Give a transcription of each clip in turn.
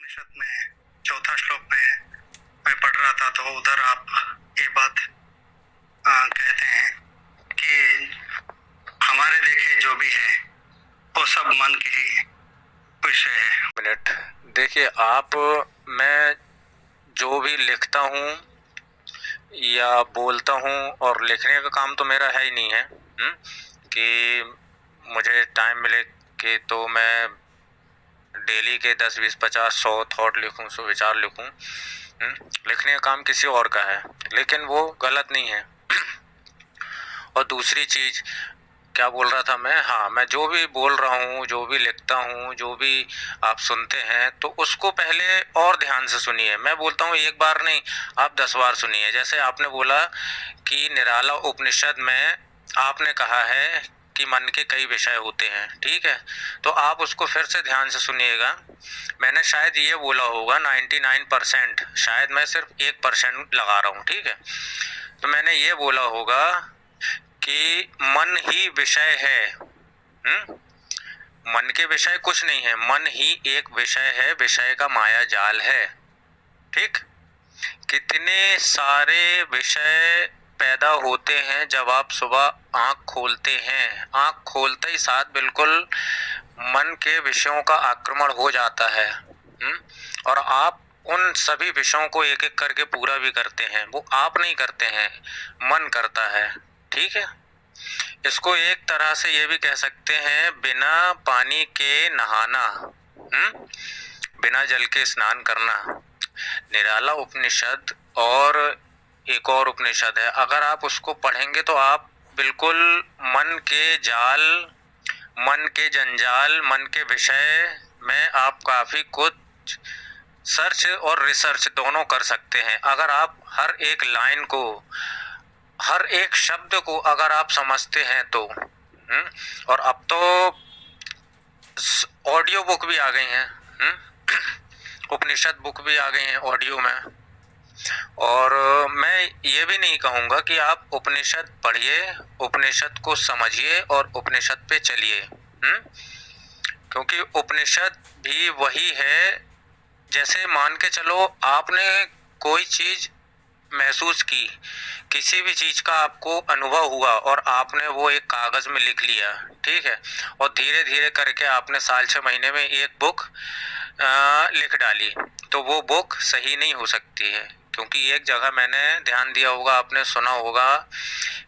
उपनिषद में चौथा श्लोक में मैं पढ़ रहा था, तो उधर आप ये बात कहते हैं कि हमारे देखे जो भी है वो सब मन के ही विषय है। मिनट देखिए, आप मैं जो भी लिखता हूँ या बोलता हूँ, और लिखने का काम तो मेरा है ही नहीं है कि मुझे टाइम मिले कि तो मैं डेली के 10, 20, 50, 100 थॉट लिखूँ, 100 विचार लिखूँ। लिखने का काम किसी और का है, लेकिन वो गलत नहीं है। और दूसरी चीज़ क्या बोल रहा था मैं, हाँ, मैं जो भी बोल रहा हूँ, जो भी लिखता हूँ, जो भी आप सुनते हैं, तो उसको पहले और ध्यान से सुनिए। मैं बोलता हूँ एक बार नहीं, आप 10 बार सुनिए। जैसे आपने बोला कि निराला उपनिषद में आपने कहा है कि मन के कई विषय होते हैं, ठीक है, तो आप उसको फिर से ध्यान से सुनिएगा। मैंने शायद ये बोला होगा 99%, शायद मैं सिर्फ 1% लगा रहा हूँ, ठीक है। तो मैंने ये बोला होगा कि मन ही विषय है। मन के विषय कुछ नहीं है, मन ही एक विषय है, विषय का माया जाल है, ठीक। कितने सारे विषय पैदा होते हैं जब आप सुबह आंख खोलते हैं। आंख खोलते ही साथ बिल्कुल मन के विषयों का आक्रमण हो जाता है। और आप उन सभी विषयों को एक एक करके पूरा भी करते हैं। वो आप नहीं करते हैं, मन करता है, ठीक है। इसको एक तरह से ये भी कह सकते हैं, बिना पानी के नहाना, बिना जल के स्नान करना। निराला उपनिषद और एक और उपनिषद है, अगर आप उसको पढ़ेंगे तो आप बिल्कुल मन के जाल, मन के जंजाल, मन के विषय में आप काफी कुछ सर्च और रिसर्च दोनों कर सकते हैं। अगर आप हर एक लाइन को, हर एक शब्द को अगर आप समझते हैं तो। और अब तो ऑडियो बुक भी आ गई हैं, उपनिषद बुक भी आ गई हैं ऑडियो में। और मैं ये भी नहीं कहूँगा कि आप उपनिषद पढ़िए, उपनिषद को समझिए और उपनिषद पे चलिए, क्योंकि उपनिषद भी वही है। जैसे मान के चलो आपने कोई चीज महसूस की, किसी भी चीज का आपको अनुभव हुआ और आपने वो एक कागज में लिख लिया, ठीक है, और धीरे धीरे करके आपने साल 6 महीने में एक बुक लिख डाली, तो वो बुक सही नहीं हो सकती है। क्योंकि एक जगह मैंने ध्यान दिया होगा, आपने सुना होगा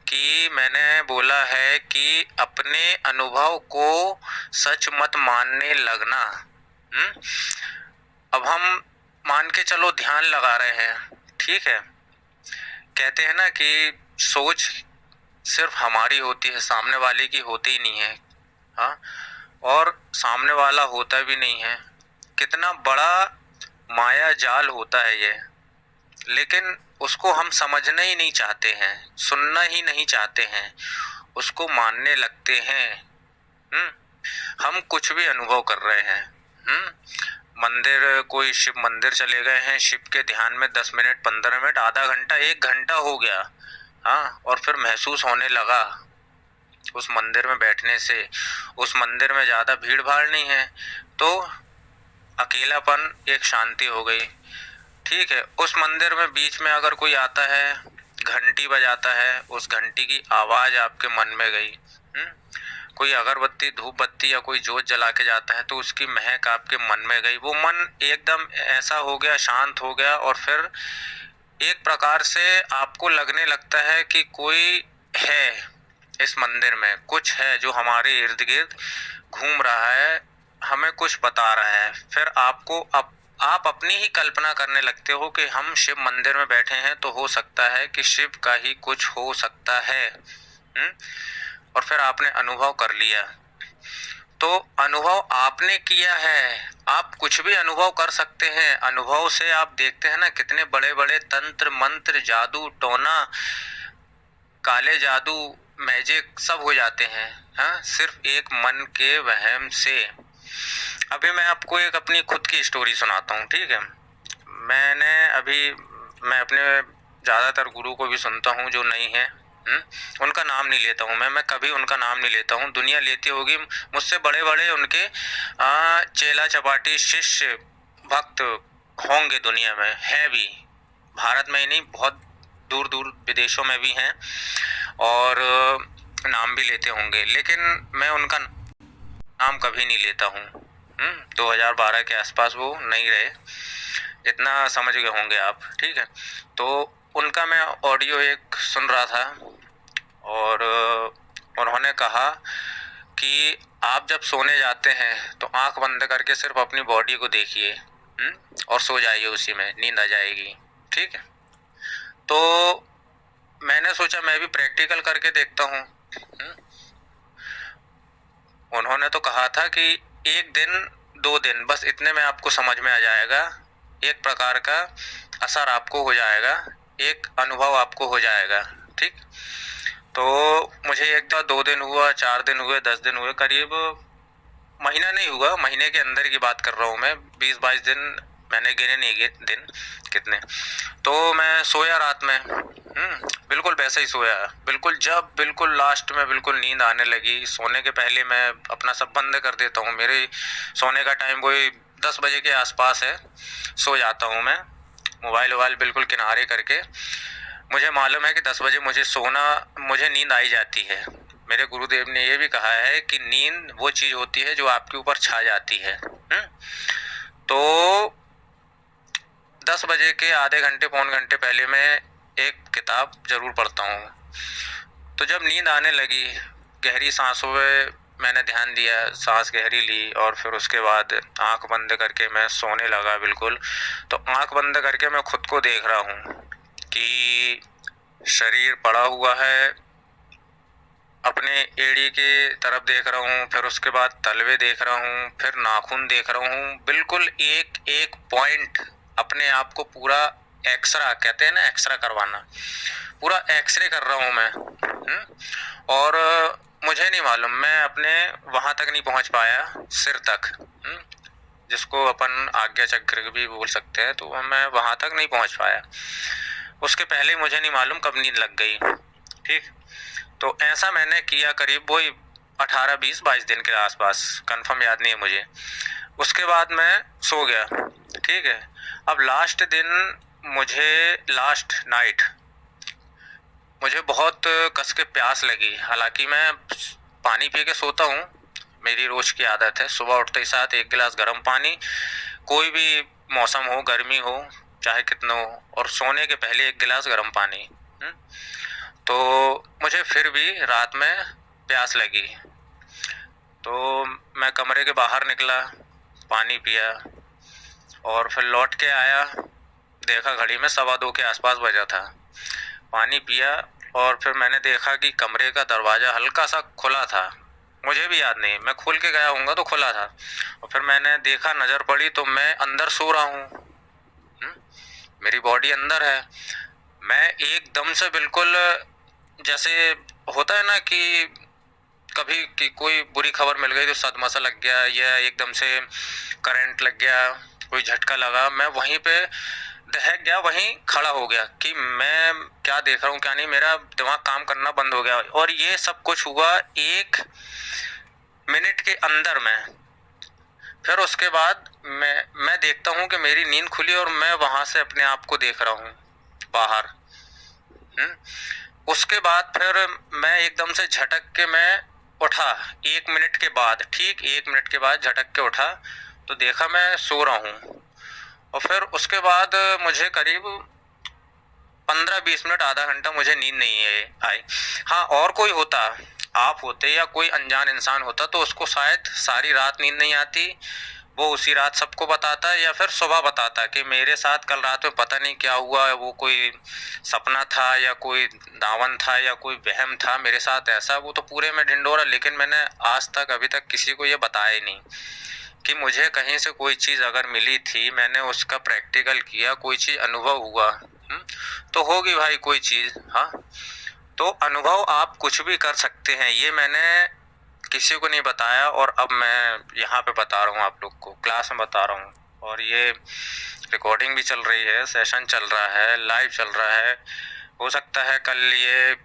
कि मैंने बोला है कि अपने अनुभव को सच मत मानने लगना। अब हम मान के चलो ध्यान लगा रहे हैं, ठीक है, कहते हैं ना कि सोच सिर्फ हमारी होती है, सामने वाले की होती ही नहीं है। हाँ, और सामने वाला होता भी नहीं है। कितना बड़ा माया जाल होता है ये, लेकिन उसको हम समझना ही नहीं चाहते हैं, सुनना ही नहीं चाहते हैं, उसको मानने लगते हैं। हम कुछ भी अनुभव कर रहे हैं। मंदिर, कोई शिव मंदिर चले गए हैं, शिव के ध्यान में 10 मिनट, 15 मिनट, आधा घंटा, 1 घंटा हो गया, हाँ, और फिर महसूस होने लगा उस मंदिर में बैठने से, उस मंदिर में ज्यादा भीड़ भाड़ नहीं है, तो अकेलापन, एक शांति हो गई, ठीक है। उस मंदिर में बीच में अगर कोई आता है, घंटी बजाता है, उस घंटी की आवाज आपके मन में गई। कोई अगरबत्ती, धूप बत्ती या कोई जोत जला के जाता है तो उसकी महक आपके मन में गई, वो मन एकदम ऐसा हो गया, शांत हो गया, और फिर एक प्रकार से आपको लगने लगता है कि कोई है इस मंदिर में, कुछ है जो हमारे इर्द गिर्द घूम रहा है, हमें कुछ बता रहा है। फिर आपको आप अपनी ही कल्पना करने लगते हो कि हम शिव मंदिर में बैठे हैं, तो हो सकता है कि शिव का ही कुछ हो सकता है। और फिर आपने अनुभव कर लिया, तो अनुभव आपने किया है। आप कुछ भी अनुभव कर सकते हैं। अनुभव से आप देखते हैं ना, कितने बड़े बड़े तंत्र मंत्र, जादू टोना, काले जादू, मैजिक सब हो जाते हैं, हाँ, सिर्फ एक मन के वहम से। अभी मैं आपको एक अपनी खुद की स्टोरी सुनाता हूँ, ठीक है। मैं अपने ज़्यादातर गुरु को भी सुनता हूँ जो नहीं है, उनका नाम नहीं लेता हूँ मैं कभी उनका नाम नहीं लेता हूँ। दुनिया लेती होगी, मुझसे बड़े बड़े उनके चेला चपाटी शिष्य भक्त होंगे दुनिया में, हैं भी, भारत में ही नहीं बहुत दूर दूर विदेशों में भी हैं और नाम भी लेते होंगे, लेकिन मैं उनका नाम कभी नहीं लेता हूँ। 2012 के आसपास वो नहीं रहे, इतना समझ गए होंगे आप, ठीक है। तो उनका मैं ऑडियो एक सुन रहा था और उन्होंने कहा कि आप जब सोने जाते हैं तो आंख बंद करके सिर्फ अपनी बॉडी को देखिए और सो जाइए, उसी में नींद आ जाएगी, ठीक है। तो मैंने सोचा मैं भी प्रैक्टिकल करके देखता हूँ। उन्होंने तो कहा था कि 1 दिन 2 दिन बस इतने में आपको समझ में आ जाएगा, एक प्रकार का असर आपको हो जाएगा, एक अनुभव आपको हो जाएगा, ठीक। तो मुझे 2 दिन हुआ, 4 दिन हुए, 10 दिन हुए, करीब महीना नहीं हुआ, महीने के अंदर की बात कर रहा हूँ मैं, 20-22 दिन मैंने गिने नहीं दिन कितने। तो मैं सोया रात में, बिल्कुल वैसे ही सोया, बिल्कुल जब बिल्कुल लास्ट में बिल्कुल नींद आने लगी, सोने के पहले मैं अपना सब बंद कर देता हूँ, मेरे सोने का टाइम कोई 10 बजे के आसपास है, सो जाता हूँ मैं, मोबाइल वोबाइल बिल्कुल किनारे करके। मुझे मालूम है कि 10 बजे मुझे नींद आई जाती है। मेरे गुरुदेव ने ये भी कहा है कि नींद वो चीज़ होती है जो आपके ऊपर छा जाती है। तो 10 बजे के आधे घंटे पौन घंटे पहले मैं एक किताब जरूर पढ़ता हूँ। तो जब नींद आने लगी, गहरी सांसों में मैंने ध्यान दिया, सांस गहरी ली और फिर उसके बाद आंख बंद करके मैं सोने लगा बिल्कुल। तो आंख बंद करके मैं खुद को देख रहा हूँ कि शरीर पड़ा हुआ है, अपने एड़ी के तरफ देख रहा हूँ, फिर उसके बाद तलवे देख रहा हूँ, फिर नाखून देख रहा हूँ, बिल्कुल एक एक पॉइंट अपने आप को पूरा एक्सरा कहते हैं ना, एक्सरा करवाना, पूरा एक्सरे कर रहा हूँ मैं। और मुझे नहीं मालूम, मैं अपने वहाँ तक नहीं पहुँच पाया, सिर तक, जिसको अपन आज्ञा चक्र भी बोल सकते हैं, तो मैं वहाँ तक नहीं पहुँच पाया। उसके पहले मुझे नहीं मालूम कब नींद लग गई, ठीक। तो ऐसा मैंने किया करीब वही 18-20-22 दिन के आसपास, कंफर्म याद नहीं है मुझे। उसके बाद मैं सो गया, ठीक है। अब लास्ट नाइट मुझे बहुत कस के प्यास लगी, हालांकि मैं पानी पी के सोता हूँ, मेरी रोज की आदत है, सुबह उठते ही साथ 1 गिलास गर्म पानी, कोई भी मौसम हो, गर्मी हो चाहे कितना हो, और सोने के पहले 1 गिलास गर्म पानी। तो मुझे फिर भी रात में प्यास लगी, तो मैं कमरे के बाहर निकला, पानी पिया और फिर लौट के आया, देखा घड़ी में 2:15 के आसपास बजा था। पानी पिया और फिर मैंने देखा कि कमरे का दरवाज़ा हल्का सा खुला था, मुझे भी याद नहीं, मैं खोल के गया हूँगा तो खुला था। और फिर मैंने देखा, नज़र पड़ी तो मैं अंदर सो रहा हूँ, मेरी बॉडी अंदर है। मैं एकदम से बिल्कुल, जैसे होता है ना कि कभी कि कोई बुरी खबर मिल गई तो सदमा सा लग गया, या एकदम से करंट लग गया, कोई झटका लगा, मैं वहीं पे दहक गया, वहीं खड़ा हो गया कि मैं क्या देख रहा हूँ क्या नहीं, मेरा दिमाग काम करना बंद हो गया। और ये सब कुछ हुआ 1 मिनट के अंदर में। फिर उसके बाद मैं देखता हूँ कि मेरी नींद खुली और मैं वहां से अपने आप को देख रहा हूँ बाहर। उसके बाद फिर मैं एकदम से झटक के मैं उठा 1 मिनट के बाद, ठीक 1 मिनट के बाद झटक के उठा तो देखा मैं सो रहा हूँ। और फिर उसके बाद मुझे करीब 15-20 मिनट, आधा घंटा मुझे नींद नहीं आई। हाँ, और कोई होता, आप होते या कोई अनजान इंसान होता तो उसको शायद सारी रात नींद नहीं आती, वो उसी रात सबको बताता या फिर सुबह बताता कि मेरे साथ कल रात में पता नहीं क्या हुआ, वो कोई सपना था या कोई दावन था या कोई वहम था मेरे साथ ऐसा, वो तो पूरे में ढिंडोरा। लेकिन मैंने आज तक अभी तक किसी को ये बताया ही नहीं कि मुझे कहीं से कोई चीज़ अगर मिली थी, मैंने उसका प्रैक्टिकल किया, कोई चीज़ अनुभव हुआ, तो होगी भाई कोई चीज़। हाँ, तो अनुभव आप कुछ भी कर सकते हैं, ये मैंने किसी को नहीं बताया और अब मैं यहाँ पे बता रहा हूँ आप लोग को, क्लास में बता रहा हूँ। और ये रिकॉर्डिंग भी चल रही है, सेशन चल रहा है, लाइव चल रहा है, हो सकता है कल ये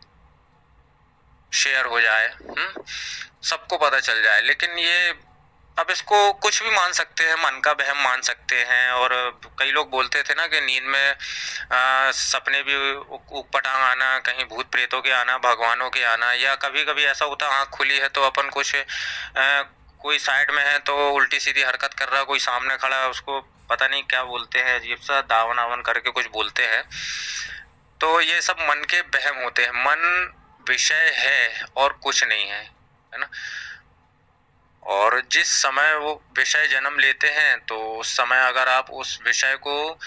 शेयर हो जाए, सबको पता चल जाए। लेकिन ये अब इसको कुछ भी मान सकते हैं, मन का वहम मान सकते हैं। और कई लोग बोलते थे ना कि नींद में सपने भी ऊटपटांग आना, कहीं भूत प्रेतों के आना, भगवानों के आना, या कभी कभी ऐसा होता आँख खुली है तो अपन कुछ कोई साइड में है तो उल्टी सीधी हरकत कर रहा, कोई सामने खड़ा है, उसको पता नहीं क्या बोलते हैं, अजीब सा दावन आवन करके कुछ बोलते हैं। तो ये सब मन के वहम होते हैं। मन विषय है और कुछ नहीं है ना। और जिस समय वो विषय जन्म लेते हैं तो उस समय अगर आप उस विषय को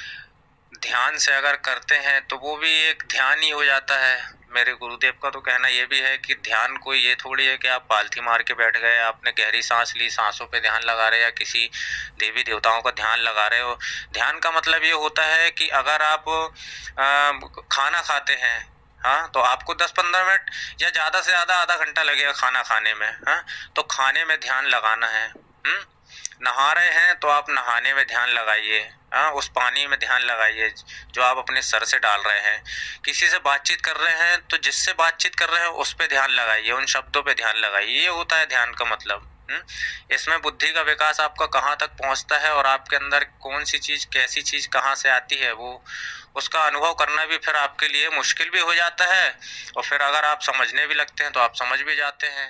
ध्यान से अगर करते हैं तो वो भी एक ध्यान ही हो जाता है। मेरे गुरुदेव का तो कहना ये भी है कि ध्यान कोई ये थोड़ी है कि आप पालथी मार के बैठ गए, आपने गहरी सांस ली, सांसों पे ध्यान लगा रहे, या किसी देवी देवताओं का ध्यान लगा रहे हो। ध्यान का मतलब ये होता है कि अगर आप खाना खाते हैं, हाँ, तो आपको 10-15 मिनट या ज़्यादा से ज़्यादा आधा घंटा लगेगा खाना खाने में, हाँ, तो खाने में ध्यान लगाना है। नहा रहे हैं तो आप नहाने में ध्यान लगाइए, हाँ, उस पानी में ध्यान लगाइए जो आप अपने सर से डाल रहे हैं। किसी से बातचीत कर रहे हैं तो जिससे बातचीत कर रहे हैं उस पे ध्यान लगाइए, उन शब्दों पे ध्यान लगाइए। ये होता है ध्यान का मतलब। इसमें बुद्धि का विकास आपका कहाँ तक पहुँचता है और आपके अंदर कौन सी चीज़, कैसी चीज़ कहाँ से आती है, वो उसका अनुभव करना भी फिर आपके लिए मुश्किल भी हो जाता है। और फिर अगर आप समझने भी लगते हैं तो आप समझ भी जाते हैं।